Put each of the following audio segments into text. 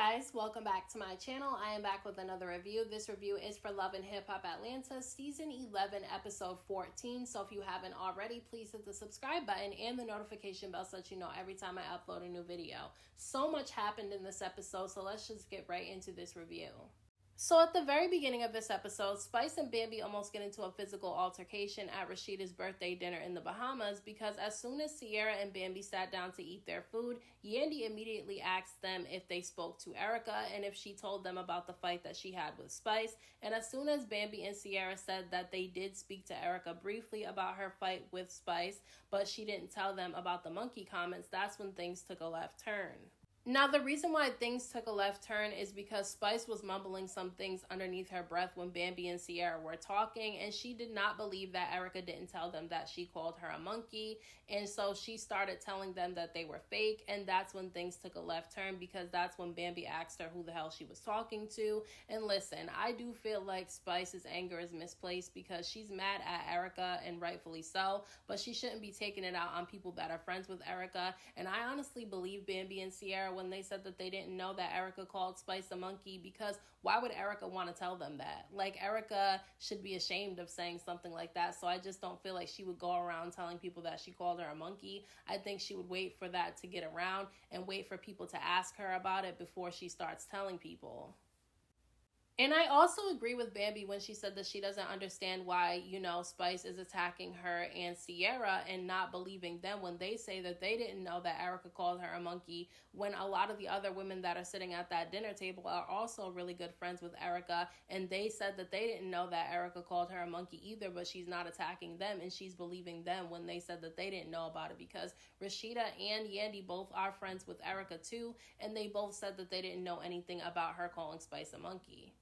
guys, welcome back to my channel. I am back with another review. This review is for Love and Hip Hop Atlanta season 11 episode 14. So if you haven't already, please hit the subscribe button and the notification bell so that you know every time I upload a new video. So much happened in this episode, so let's just get right into this review. So at the very beginning of this episode, Spice and Bambi almost get into a physical altercation at Rashida's birthday dinner in the Bahamas because as soon as Sierra and Bambi sat down to eat their food, Yandy immediately asked them if they spoke to Erica and if she told them about the fight that she had with Spice. And as soon as Bambi and Sierra said that they did speak to Erica briefly about her fight with Spice, but she didn't tell them about the monkey comments, that's when things took a left turn. Now, the reason why things took a left turn is because Spice was mumbling some things underneath her breath when Bambi and Sierra were talking, and she did not believe that Erica didn't tell them that she called her a monkey, and so she started telling them that they were fake, and that's when things took a left turn because that's when Bambi asked her who the hell she was talking to. And listen, I do feel like Spice's anger is misplaced because she's mad at Erica, and rightfully so, but she shouldn't be taking it out on people that are friends with Erica, and I honestly believe Bambi and Sierra when they said that they didn't know that Erica called Spice a monkey, because why would Erica want to tell them that? Like, Erica should be ashamed of saying something like that, so I just don't feel like she would go around telling people that she called her a monkey. I think she would wait for that to get around and wait for people to ask her about it before she starts telling people. And I also agree with Bambi when she said that she doesn't understand why, Spice is attacking her and Sierra and not believing them when they say that they didn't know that Erica called her a monkey, when a lot of the other women that are sitting at that dinner table are also really good friends with Erica, and they said that they didn't know that Erica called her a monkey either, but she's not attacking them and she's believing them when they said that they didn't know about it, because Rashida and Yandy both are friends with Erica too, and they both said that they didn't know anything about her calling Spice a monkey.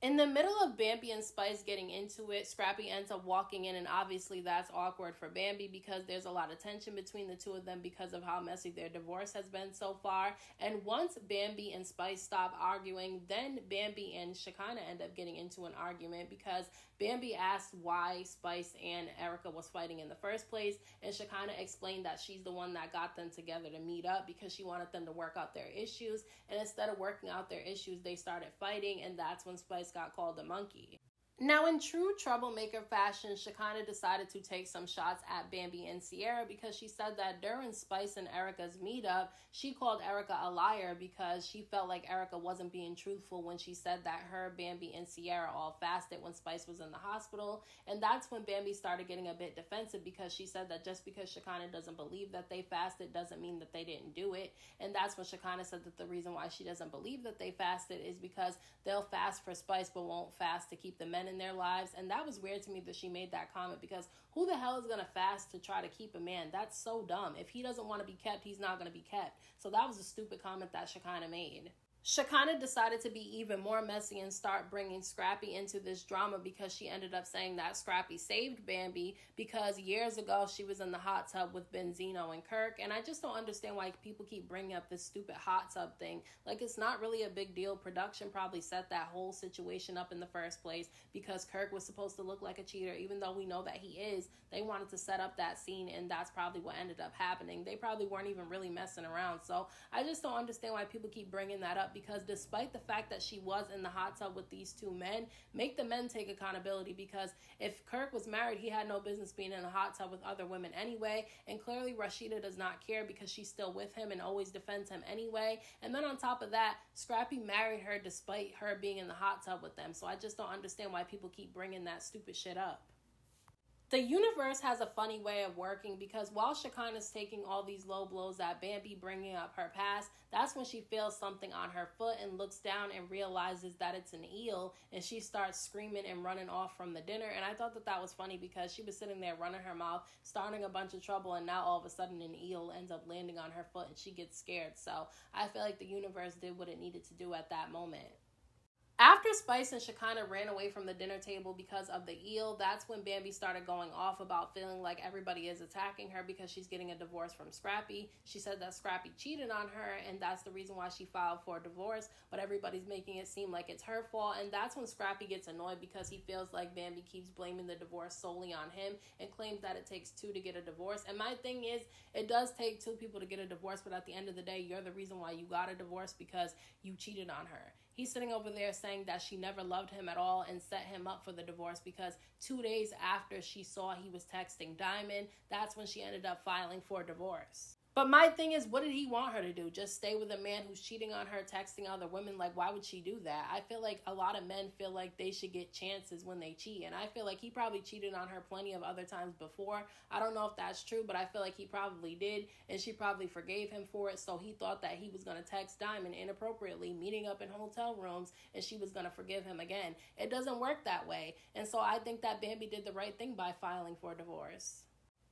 In the middle of Bambi and Spice getting into it, Scrappy ends up walking in, and obviously that's awkward for Bambi because there's a lot of tension between the two of them because of how messy their divorce has been so far. And once Bambi and Spice stop arguing, then Bambi and Shekinah end up getting into an argument because Bambi asked why Spice and Erica was fighting in the first place, and Shekinah explained that she's the one that got them together to meet up because she wanted them to work out their issues, and instead of working out their issues, they started fighting, and that's when Spice got called a monkey. Now, in true troublemaker fashion, Shekinah decided to take some shots at Bambi and Sierra because she said that during Spice and Erica's meetup, she called Erica a liar because she felt like Erica wasn't being truthful when she said that her, Bambi, and Sierra all fasted when Spice was in the hospital. And that's when Bambi started getting a bit defensive because she said that just because Shekinah doesn't believe that they fasted doesn't mean that they didn't do it. And that's when Shekinah said that the reason why she doesn't believe that they fasted is because they'll fast for Spice but won't fast to keep the men in their lives. And that was weird to me that she made that comment because who the hell is going to fast to try to keep a man? That's so dumb. If he doesn't want to be kept, he's not going to be kept. So that was a stupid comment that Shekinah made. Shekinah decided to be even more messy and start bringing Scrappy into this drama because she ended up saying that Scrappy saved Bambi because years ago she was in the hot tub with Benzino and Kirk, and I just don't understand why people keep bringing up this stupid hot tub thing. Like, it's not really a big deal. Production probably set that whole situation up in the first place because Kirk was supposed to look like a cheater, even though we know that he is. They wanted to set up that scene, and that's probably what ended up happening. They probably weren't even really messing around, so I just don't understand why people keep bringing that up, because despite the fact that she was in the hot tub with these two men, make the men take accountability, because if Kirk was married, he had no business being in a hot tub with other women anyway, and clearly Rashida does not care because she's still with him and always defends him anyway. And then on top of that, Scrappy married her despite her being in the hot tub with them, so I just don't understand why people keep bringing that stupid shit up. The universe has a funny way of working because while Shekinah's taking all these low blows at Bambi, bringing up her past, that's when she feels something on her foot and looks down and realizes that it's an eel, and she starts screaming and running off from the dinner. And I thought that that was funny because she was sitting there running her mouth, starting a bunch of trouble, and now all of a sudden an eel ends up landing on her foot and she gets scared. So I feel like the universe did what it needed to do at that moment. After Spice and Shekinah ran away from the dinner table because of the eel, that's when Bambi started going off about feeling like everybody is attacking her because she's getting a divorce from Scrappy. She said that Scrappy cheated on her, and that's the reason why she filed for a divorce, but everybody's making it seem like it's her fault, and that's when Scrappy gets annoyed because he feels like Bambi keeps blaming the divorce solely on him and claims that it takes two to get a divorce. And my thing is, it does take two people to get a divorce, but at the end of the day, you're the reason why you got a divorce because you cheated on her. He's sitting over there saying that she never loved him at all and set him up for the divorce because 2 days after she saw he was texting Diamond, that's when she ended up filing for divorce. But my thing is, what did he want her to do? Just stay with a man who's cheating on her, texting other women? Like, why would she do that? I feel like a lot of men feel like they should get chances when they cheat. And I feel like he probably cheated on her plenty of other times before. I don't know if that's true, but I feel like he probably did. And she probably forgave him for it. So he thought that he was going to text Diamond inappropriately, meeting up in hotel rooms, and she was going to forgive him again. It doesn't work that way. And so I think that Bambi did the right thing by filing for divorce.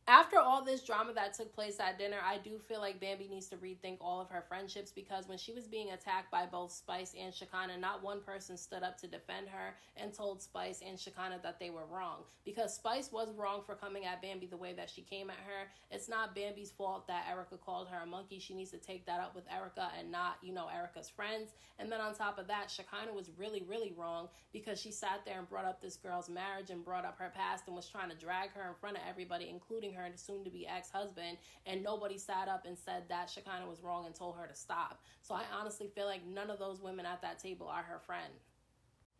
After all this drama that took place at dinner, I do feel like Bambi needs to rethink all of her friendships because when she was being attacked by both Spice and Shekinah, not one person stood up to defend her and told Spice and Shekinah that they were wrong. Because Spice was wrong for coming at Bambi the way that she came at her. It's not Bambi's fault that Erica called her a monkey. She needs to take that up with Erica and not, Erica's friends. And then on top of that, Shekinah was really, really wrong because she sat there and brought up this girl's marriage and brought up her past and was trying to drag her in front of everybody, including her soon-to-be ex-husband, and nobody sat up and said that Shekinah was wrong and told her to stop. So I honestly feel like none of those women at that table are her friend.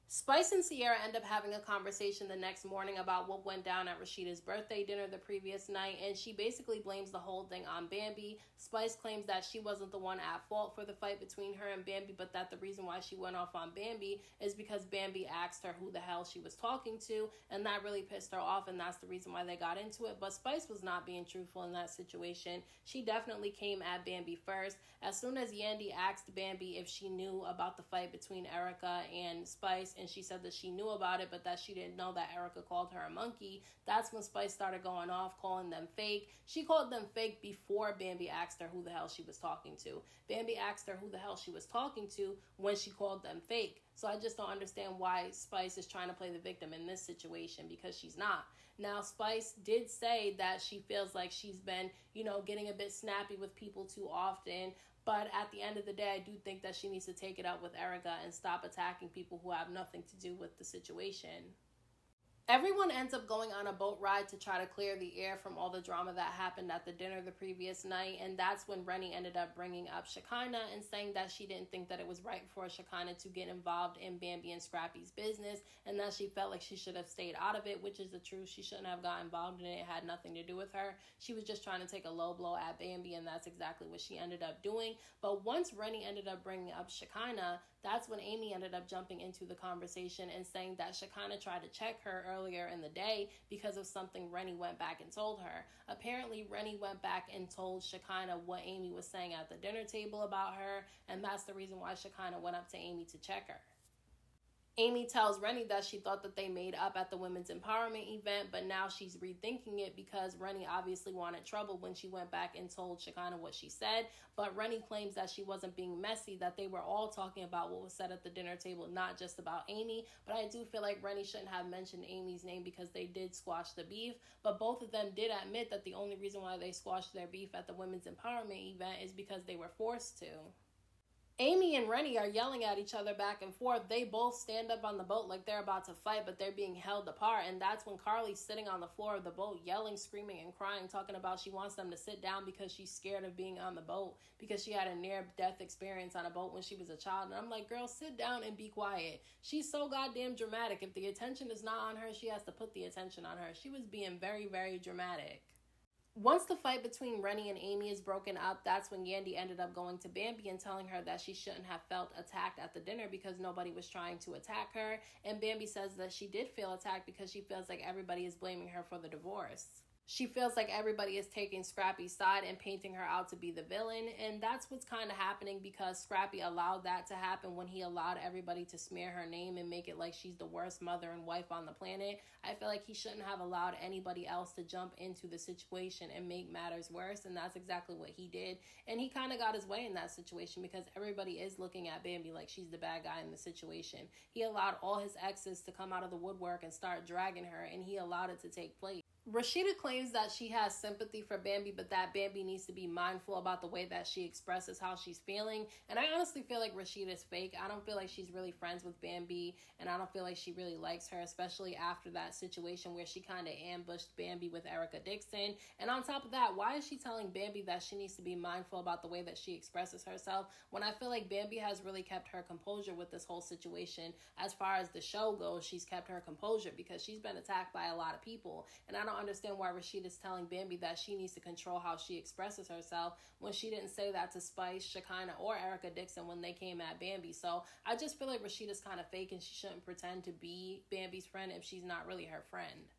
Spice and Sierra end up having a conversation the next morning about what went down at Rashida's birthday dinner the previous night, and she basically blames the whole thing on Bambi. Spice claims that she wasn't the one at fault for the fight between her and Bambi, but that the reason why she went off on Bambi is because Bambi asked her who the hell she was talking to, and that really pissed her off, and that's the reason why they got into it. But Spice was not being truthful in that situation. She definitely came at Bambi first. As soon as Yandy asked Bambi if she knew about the fight between Erica and Spice, and she said that she knew about it, but that she didn't know that Erica called her a monkey, that's when Spice started going off, calling them fake. She called them fake before Bambi asked her who the hell she was talking to. Bambi asked her who the hell she was talking to when she called them fake. So I just don't understand why Spice is trying to play the victim in this situation, because she's not. Now, Spice did say that she feels like she's been, getting a bit snappy with people too often. But at the end of the day, I do think that she needs to take it up with Erica and stop attacking people who have nothing to do with the situation. Everyone ends up going on a boat ride to try to clear the air from all the drama that happened at the dinner the previous night, and that's when Renni ended up bringing up Shekinah and saying that she didn't think that it was right for Shekinah to get involved in Bambi and Scrappy's business, and that she felt like she should have stayed out of it, which is the truth. She shouldn't have got involved in it. It had nothing to do with her. She was just trying to take a low blow at Bambi, and that's exactly what she ended up doing. But once Renni ended up bringing up Shekinah, that's when Amy ended up jumping into the conversation and saying that Shekinah tried to check her earlier in the day because of something Renni went back and told her. Apparently, Renni went back and told Shekinah what Amy was saying at the dinner table about her, and that's the reason why Shekinah went up to Amy to check her. Amy tells Renni that she thought that they made up at the women's empowerment event, but now she's rethinking it because Renni obviously wanted trouble when she went back and told Shekinah what she said. But Renni claims that she wasn't being messy, that they were all talking about what was said at the dinner table, not just about Amy. But I do feel like Renni shouldn't have mentioned Amy's name because they did squash the beef. But both of them did admit that the only reason why they squashed their beef at the women's empowerment event is because they were forced to. Amy and Renni are yelling at each other back and forth. They both stand up on the boat like they're about to fight, but they're being held apart. And that's when Carly's sitting on the floor of the boat, yelling, screaming, and crying, talking about she wants them to sit down because she's scared of being on the boat, because she had a near-death experience on a boat when she was a child. And I'm like, girl, sit down and be quiet. She's so goddamn dramatic. If the attention is not on her, she has to put the attention on her. She was being very, very dramatic. Once the fight between Renni and Amy is broken up, that's when Yandy ended up going to Bambi and telling her that she shouldn't have felt attacked at the dinner because nobody was trying to attack her. And Bambi says that she did feel attacked because she feels like everybody is blaming her for the divorce. She feels like everybody is taking Scrappy's side and painting her out to be the villain, and that's what's kind of happening because Scrappy allowed that to happen when he allowed everybody to smear her name and make it like she's the worst mother and wife on the planet. I feel like he shouldn't have allowed anybody else to jump into the situation and make matters worse, and that's exactly what he did. And he kind of got his way in that situation because everybody is looking at Bambi like she's the bad guy in the situation. He allowed all his exes to come out of the woodwork and start dragging her, and he allowed it to take place. Rashida claims that she has sympathy for Bambi, but that Bambi needs to be mindful about the way that she expresses how she's feeling. And I honestly feel like Rashida's fake. I don't feel like she's really friends with Bambi, and I don't feel like she really likes her, especially after that situation where she kind of ambushed Bambi with Erica Dixon. And on top of that, why is she telling Bambi that she needs to be mindful about the way that she expresses herself when I feel like Bambi has really kept her composure with this whole situation? As far as the show goes, she's kept her composure because she's been attacked by a lot of people, and I don't understand why Rashida's telling Bambi that she needs to control how she expresses herself when she didn't say that to Spice, Shekinah, or Erica Dixon when they came at Bambi. So I just feel like Rashida's kind of fake and she shouldn't pretend to be Bambi's friend if she's not really her friend.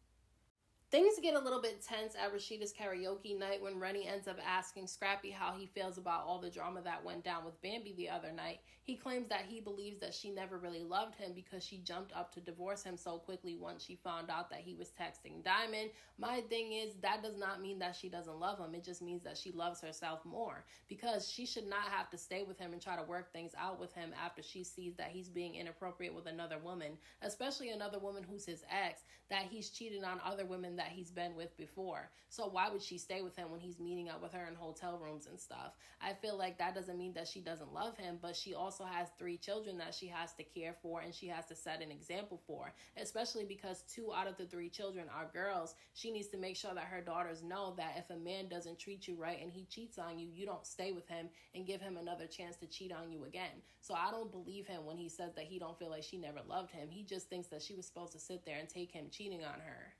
Things get a little bit tense at Rashida's karaoke night when Renni ends up asking Scrappy how he feels about all the drama that went down with Bambi the other night. He claims that he believes that she never really loved him because she jumped up to divorce him so quickly once she found out that he was texting Diamond. My thing is, that does not mean that she doesn't love him. It just means that she loves herself more, because she should not have to stay with him and try to work things out with him after she sees that he's being inappropriate with another woman, especially another woman who's his ex, that he's cheated on other women that he's been with before. So why would she stay with him when he's meeting up with her in hotel rooms and stuff? I feel like that doesn't mean that she doesn't love him, but she also has 3 children that she has to care for and she has to set an example for, especially because 2 out of the 3 children are girls. She needs to make sure that her daughters know that if a man doesn't treat you right and he cheats on you, you don't stay with him and give him another chance to cheat on you again. So I don't believe him when he says that he don't feel like she never loved him. He just thinks that she was supposed to sit there and take him cheating on her.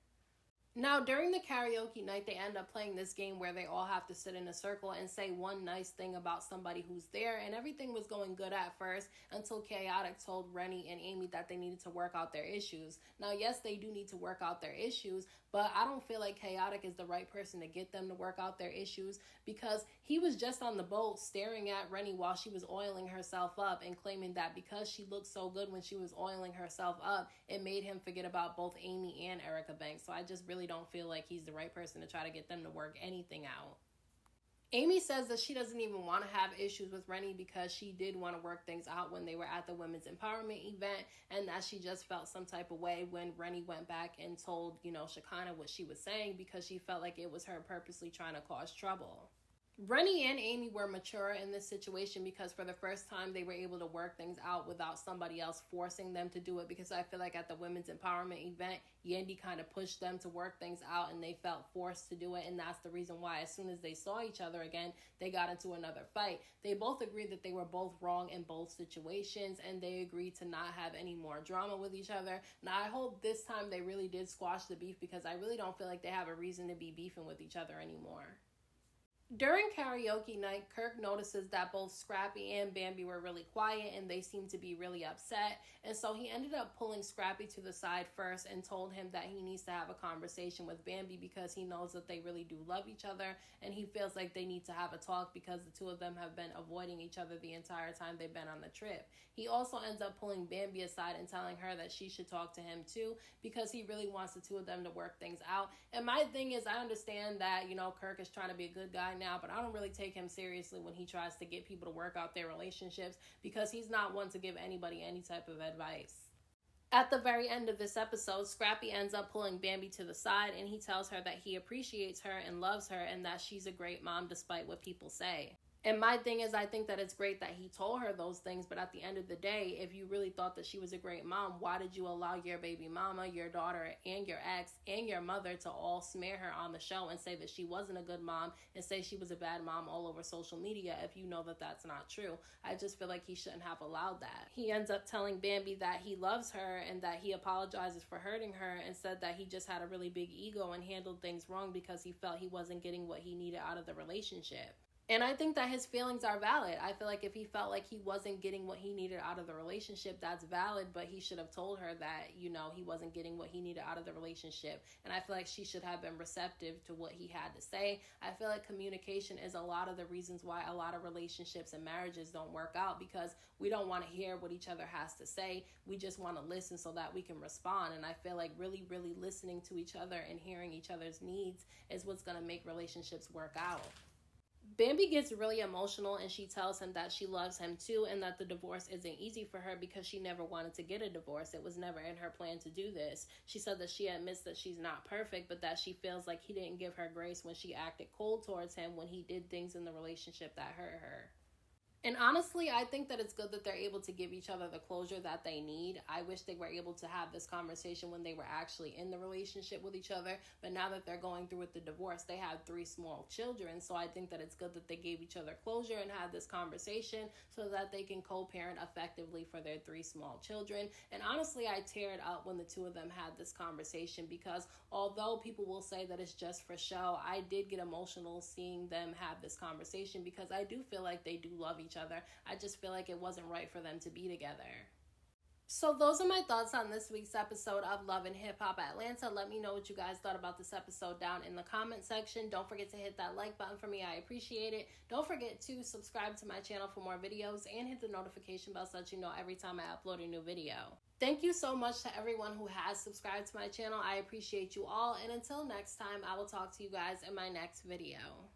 Now, during the karaoke night, they end up playing this game where they all have to sit in a circle and say one nice thing about somebody who's there, and everything was going good at first until Chaotic told Renni and Amy that they needed to work out their issues. Now, yes, they do need to work out their issues, but I don't feel like Chaotic is the right person to get them to work out their issues, because he was just on the boat staring at Renni while she was oiling herself up and claiming that because she looked so good when she was oiling herself up, it made him forget about both Amy and Erica Banks. So I just really don't feel like he's the right person to try to get them to work anything out. Amy says that she doesn't even want to have issues with Renni because she did want to work things out when they were at the women's empowerment event, and that she just felt some type of way when Renni went back and told, Shekinah what she was saying, because she felt like it was her purposely trying to cause trouble. Renni and Amy were mature in this situation because for the first time they were able to work things out without somebody else forcing them to do it, because I feel like at the women's empowerment event, Yandy kind of pushed them to work things out and they felt forced to do it, and that's the reason why as soon as they saw each other again, they got into another fight. They both agreed that they were both wrong in both situations, and they agreed to not have any more drama with each other. Now, I hope this time they really did squash the beef, because I really don't feel like they have a reason to be beefing with each other anymore. During karaoke night, Kirk notices that both Scrappy and Bambi were really quiet and they seemed to be really upset, and so he ended up pulling Scrappy to the side first and told him that he needs to have a conversation with Bambi because he knows that they really do love each other, and he feels like they need to have a talk because the two of them have been avoiding each other the entire time they've been on the trip. He also ends up pulling Bambi aside and telling her that she should talk to him too, because he really wants the two of them to work things out. And my thing is, I understand that, Kirk is trying to be a good guy now, but I don't really take him seriously when he tries to get people to work out their relationships, because he's not one to give anybody any type of advice. At the very end of this episode, Scrappy ends up pulling Bambi to the side and he tells her that he appreciates her and loves her and that she's a great mom despite what people say. And my thing is, I think that it's great that he told her those things, but at the end of the day, if you really thought that she was a great mom, why did you allow your baby mama, your daughter, and your ex, and your mother to all smear her on the show and say that she wasn't a good mom and say she was a bad mom all over social media if you know that that's not true? I just feel like he shouldn't have allowed that. He ends up telling Bambi that he loves her and that he apologizes for hurting her, and said that he just had a really big ego and handled things wrong because he felt he wasn't getting what he needed out of the relationship. And I think that his feelings are valid. I feel like if he felt like he wasn't getting what he needed out of the relationship, that's valid, but he should have told her that, you know, he wasn't getting what he needed out of the relationship. And I feel like she should have been receptive to what he had to say. I feel like communication is a lot of the reasons why a lot of relationships and marriages don't work out, because we don't want to hear what each other has to say. We just want to listen so that we can respond. And I feel like really, really listening to each other and hearing each other's needs is what's going to make relationships work out. Bambi gets really emotional and she tells him that she loves him too, and that the divorce isn't easy for her because she never wanted to get a divorce. It was never in her plan to do this. She said that she admits that she's not perfect, but that she feels like he didn't give her grace when she acted cold towards him when he did things in the relationship that hurt her. And honestly, I think that it's good that they're able to give each other the closure that they need. I wish they were able to have this conversation when they were actually in the relationship with each other. But now that they're going through with the divorce, they have 3 small children. So I think that it's good that they gave each other closure and had this conversation so that they can co-parent effectively for their 3 small children. And honestly, I teared up when the 2 of them had this conversation, because although people will say that it's just for show, I did get emotional seeing them have this conversation, because I do feel like they do love each other. I just feel like it wasn't right for them to be together. So those are my thoughts on this week's episode of Love and Hip Hop Atlanta. Let me know what you guys thought about this episode down in the comment section. Don't forget to hit that like button for me. I appreciate it. Don't forget to subscribe to my channel for more videos and hit the notification bell so that you know every time I upload a new video. Thank you so much to everyone who has subscribed to my channel. I appreciate you all. And until next time, I will talk to you guys in my next video.